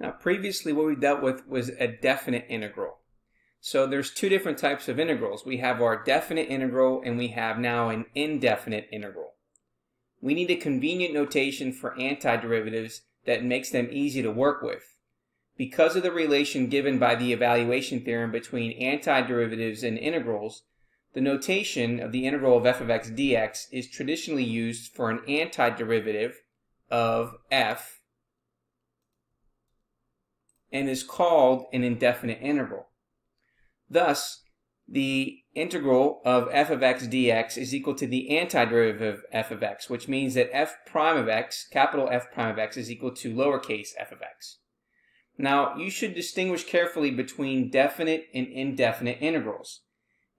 Now previously what we dealt with was a definite integral. So there's two different types of integrals. We have our definite integral and we have now an indefinite integral. We need a convenient notation for antiderivatives that makes them easy to work with. Because of the relation given by the evaluation theorem between antiderivatives and integrals, the notation of the integral of f of x dx is traditionally used for an antiderivative of f and is called an indefinite integral. Thus, the integral of f of x dx is equal to the antiderivative of f of x, which means that f prime of x, capital F prime of x, is equal to lowercase f of x. Now, you should distinguish carefully between definite and indefinite integrals.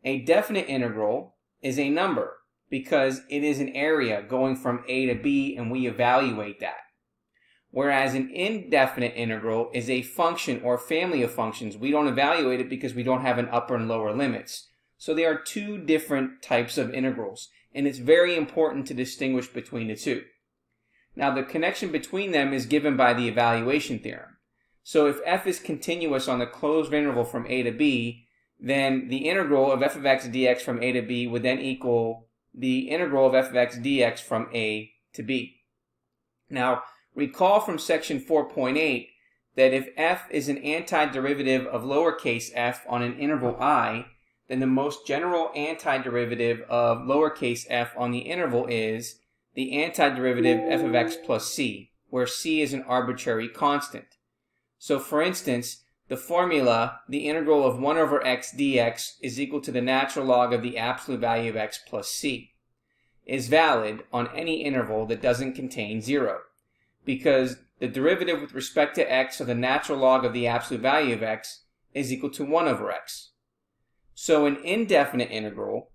A definite integral is a number because it is an area going from a to b and we evaluate that. Whereas an indefinite integral is a function or family of functions. We don't evaluate it because we don't have an upper and lower limits. So there are two different types of integrals, and it's very important to distinguish between the two. Now the connection between them is given by the evaluation theorem. So if f is continuous on the closed interval from a to b, then the integral of f of x dx from a to b would then equal the integral of f of x dx from a to b. Now, recall from section 4.8 that if f is an antiderivative of lowercase f on an interval I, then the most general antiderivative of lowercase f on the interval is the antiderivative f of x plus c, where c is an arbitrary constant. So for instance, the formula, the integral of 1 over x dx is equal to the natural log of the absolute value of x plus c, is valid on any interval that doesn't contain 0. Because the derivative with respect to x of the natural log of the absolute value of x is equal to 1 over x. So an indefinite integral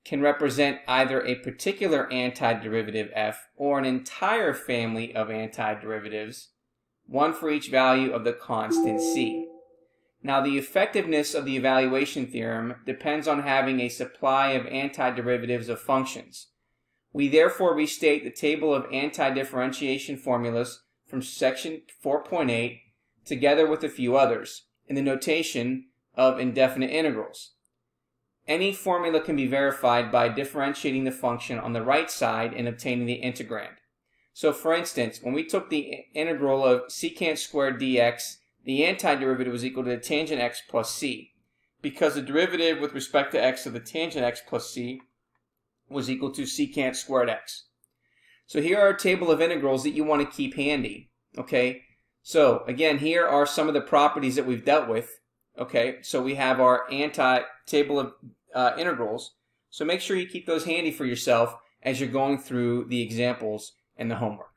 can represent either a particular antiderivative f or an entire family of antiderivatives, one for each value of the constant c. Now the effectiveness of the evaluation theorem depends on having a supply of antiderivatives of functions. We therefore restate the table of anti-differentiation formulas from section 4.8 together with a few others in the notation of indefinite integrals. Any formula can be verified by differentiating the function on the right side and obtaining the integrand. So for instance, when we took the integral of secant squared dx, the antiderivative was equal to the tangent x plus c, because the derivative with respect to x of the tangent x plus c was equal to secant squared x. So here are a table of integrals that you want to keep handy. Okay, so again, here are some of the properties that we've dealt with. Okay, so we have our table of integrals. So make sure you keep those handy for yourself as you're going through the examples and the homework.